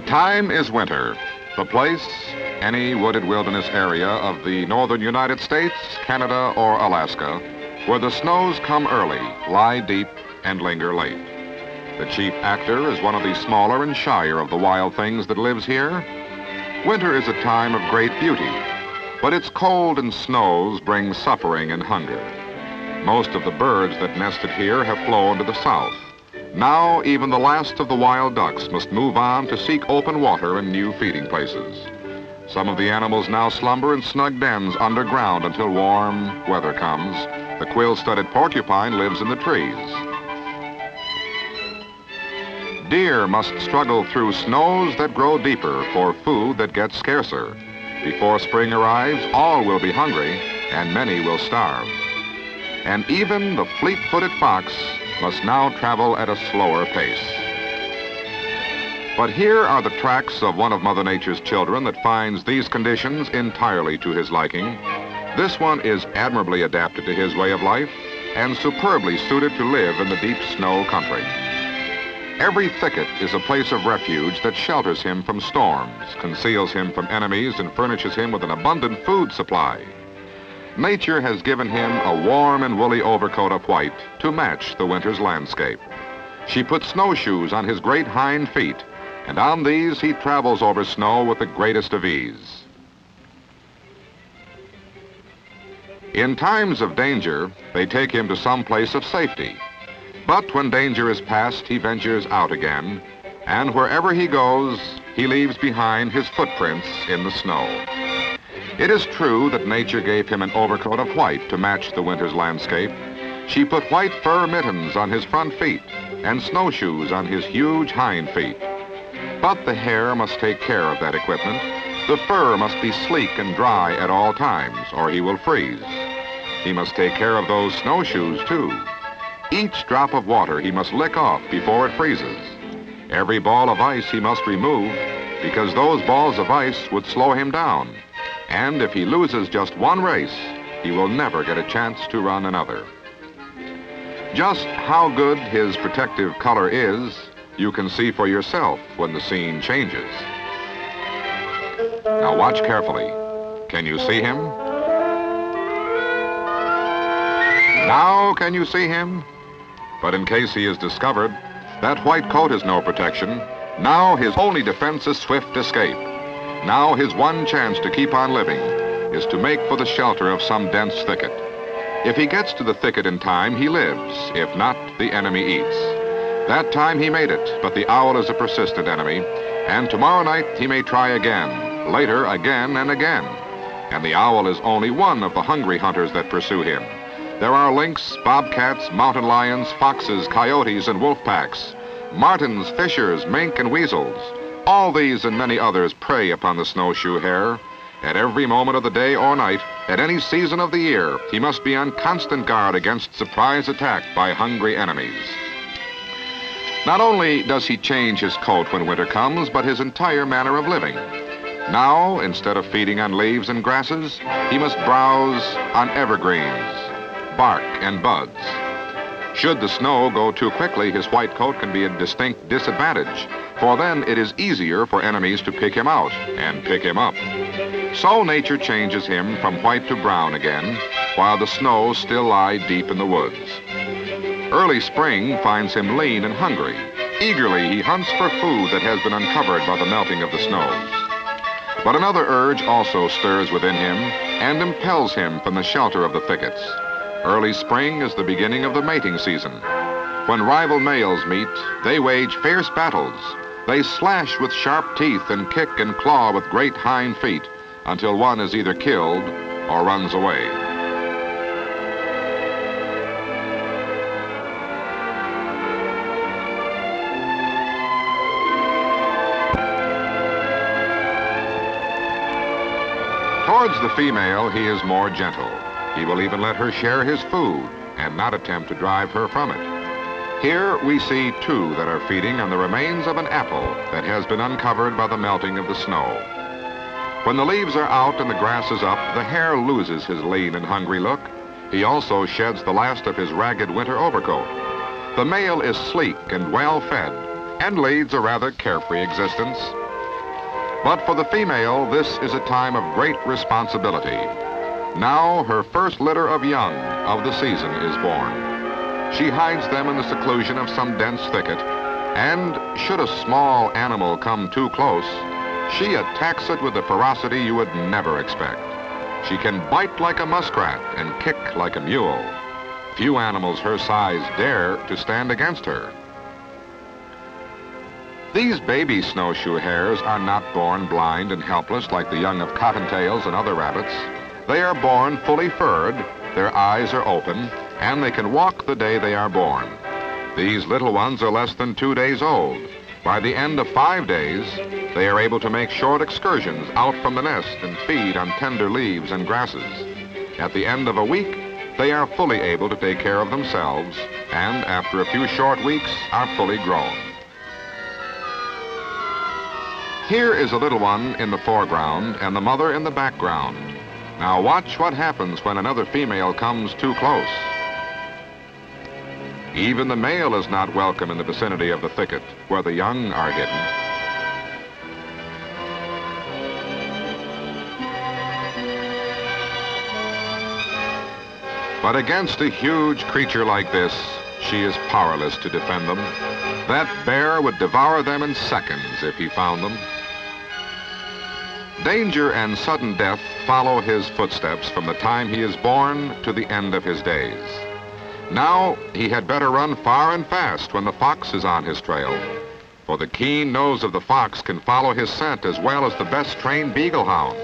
time is winter. The place, any wooded wilderness area of the northern United States, Canada, or Alaska, where the snows come early, lie deep, and linger late. The chief actor is one of the smaller and shyer of the wild things that lives here. Winter is a time of great beauty, but its cold and snows bring suffering and hunger. Most of the birds that nested here have flown to the south. Now, even the last of the wild ducks must move on to seek open water and new feeding places. Some of the animals now slumber in snug dens underground until warm weather comes. The quill-studded porcupine lives in the trees. Deer must struggle through snows that grow deeper for food that gets scarcer. Before spring arrives, all will be hungry, and many will starve. And even the fleet-footed fox must now travel at a slower pace. But here are the tracks of one of Mother Nature's children that finds these conditions entirely to his liking. This one is admirably adapted to his way of life and superbly suited to live in the deep snow country. Every thicket is a place of refuge that shelters him from storms, conceals him from enemies, and furnishes him with an abundant food supply. Nature has given him a warm and woolly overcoat of white to match the winter's landscape. She put snowshoes on his great hind feet, and on these he travels over snow with the greatest of ease. In times of danger, they take him to some place of safety. But when danger is past, he ventures out again, and wherever he goes, he leaves behind his footprints in the snow. It is true that nature gave him an overcoat of white to match the winter's landscape. She put white fur mittens on his front feet and snowshoes on his huge hind feet. But the hair must take care of that equipment. The fur must be sleek and dry at all times, or he will freeze. He must take care of those snowshoes, too. Each drop of water he must lick off before it freezes. Every ball of ice he must remove, because those balls of ice would slow him down. And if he loses just one race, he will never get a chance to run another. Just how good his protective color is, you can see for yourself when the scene changes. Now watch carefully. Can you see him? Now can you see him? But in case he is discovered, that white coat is no protection. Now his only defense is swift escape. Now his one chance to keep on living is to make for the shelter of some dense thicket. If he gets to the thicket in time, he lives. If not, the enemy eats. That time he made it, but the owl is a persistent enemy, and tomorrow night he may try again, later again and again. And the owl is only one of the hungry hunters that pursue him. There are lynx, bobcats, mountain lions, foxes, coyotes, and wolf packs, martens, fishers, mink, and weasels. All these and many others prey upon the snowshoe hare. At every moment of the day or night, at any season of the year, he must be on constant guard against surprise attack by hungry enemies. Not only does he change his coat when winter comes, but his entire manner of living. Now, instead of feeding on leaves and grasses, he must browse on evergreens, bark, and buds. Should the snow go too quickly, his white coat can be a distinct disadvantage, for then it is easier for enemies to pick him out and pick him up. So nature changes him from white to brown again, while the snows still lie deep in the woods. Early spring finds him lean and hungry. Eagerly he hunts for food that has been uncovered by the melting of the snows. But another urge also stirs within him and impels him from the shelter of the thickets. Early spring is the beginning of the mating season. When rival males meet, they wage fierce battles. They slash with sharp teeth and kick and claw with great hind feet until one is either killed or runs away. Towards the female, he is more gentle. He will even let her share his food and not attempt to drive her from it. Here we see two that are feeding on the remains of an apple that has been uncovered by the melting of the snow. When the leaves are out and the grass is up, the hare loses his lean and hungry look. He also sheds the last of his ragged winter overcoat. The male is sleek and well-fed and leads a rather carefree existence. But for the female, this is a time of great responsibility. Now her first litter of young of the season is born. She hides them in the seclusion of some dense thicket, and should a small animal come too close, she attacks it with a ferocity you would never expect. She can bite like a muskrat and kick like a mule. Few animals her size dare to stand against her. These baby snowshoe hares are not born blind and helpless like the young of cottontails and other rabbits. They are born fully furred, their eyes are open, and they can walk the day they are born. These little ones are less than 2 days old. By the end of 5 days, they are able to make short excursions out from the nest and feed on tender leaves and grasses. At the end of a week, they are fully able to take care of themselves, and after a few short weeks, are fully grown. Here is a little one in the foreground and the mother in the background. Now watch what happens when another female comes too close. Even the male is not welcome in the vicinity of the thicket where the young are hidden. But against a huge creature like this, she is powerless to defend them. That bear would devour them in seconds if he found them. Danger and sudden death follow his footsteps from the time he is born to the end of his days. Now he had better run far and fast when the fox is on his trail, for the keen nose of the fox can follow his scent as well as the best trained beagle hound.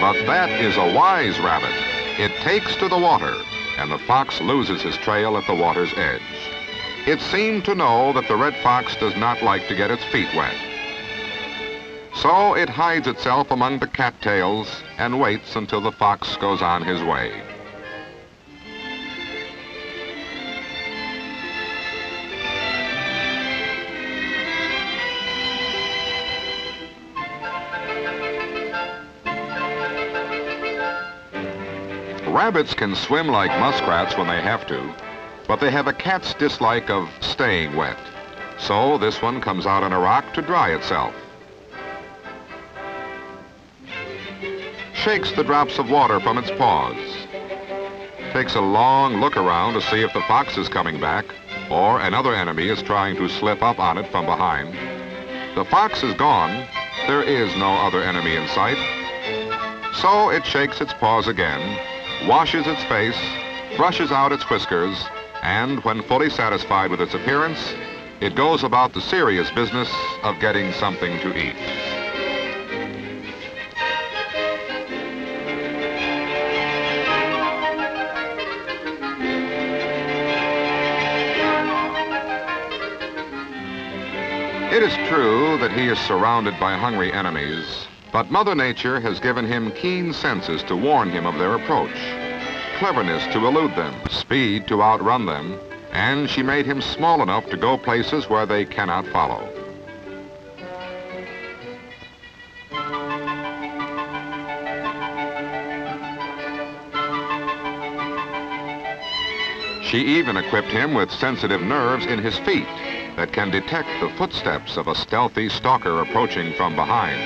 But that is a wise rabbit. It takes to the water, and the fox loses his trail at the water's edge. It seemed to know that the red fox does not like to get its feet wet. So it hides itself among the cattails and waits until the fox goes on his way. Rabbits can swim like muskrats when they have to, but they have a cat's dislike of staying wet. So this one comes out on a rock to dry itself. Shakes the drops of water from its paws. Takes a long look around to see if the fox is coming back or another enemy is trying to slip up on it from behind. The fox is gone. There is no other enemy in sight. So it shakes its paws again, washes its face, brushes out its whiskers, and when fully satisfied with its appearance, it goes about the serious business of getting something to eat. It is true that he is surrounded by hungry enemies, but Mother Nature has given him keen senses to warn him of their approach, cleverness to elude them, speed to outrun them, and she made him small enough to go places where they cannot follow. She even equipped him with sensitive nerves in his feet that can detect the footsteps of a stealthy stalker approaching from behind.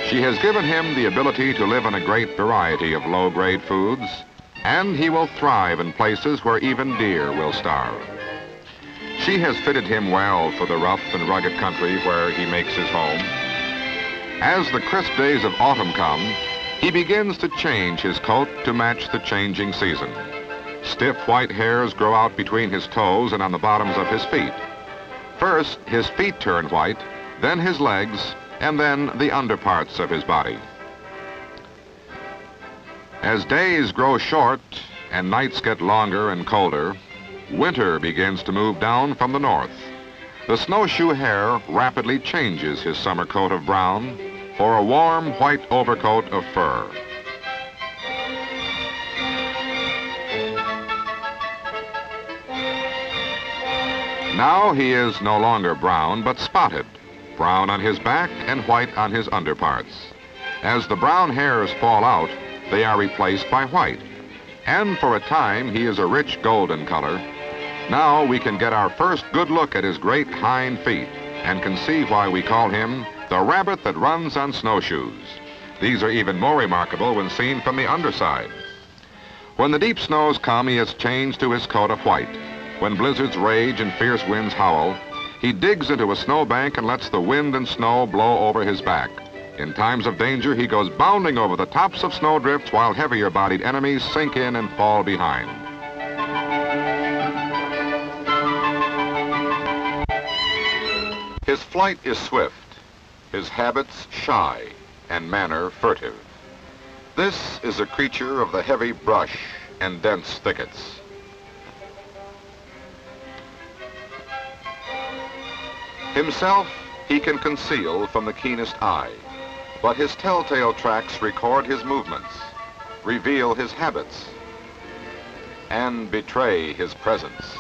She has given him the ability to live on a great variety of low-grade foods, and he will thrive in places where even deer will starve. She has fitted him well for the rough and rugged country where he makes his home. As the crisp days of autumn come, he begins to change his coat to match the changing season. Stiff white hairs grow out between his toes and on the bottoms of his feet. First, his feet turn white, then his legs, and then the underparts of his body. As days grow short and nights get longer and colder, winter begins to move down from the north. The snowshoe hare rapidly changes his summer coat of brown for a warm white overcoat of fur. Now he is no longer brown, but spotted, brown on his back and white on his underparts. As the brown hairs fall out, they are replaced by white. And for a time, he is a rich golden color. Now we can get our first good look at his great hind feet and can see why we call him the rabbit that runs on snowshoes. These are even more remarkable when seen from the underside. When the deep snows come, he has changed to his coat of white. When blizzards rage and fierce winds howl, he digs into a snowbank and lets the wind and snow blow over his back. In times of danger, he goes bounding over the tops of snowdrifts while heavier-bodied enemies sink in and fall behind. His flight is swift, his habits shy, and manner furtive. This is a creature of the heavy brush and dense thickets. Himself he can conceal from the keenest eye, but his telltale tracks record his movements, reveal his habits, and betray his presence.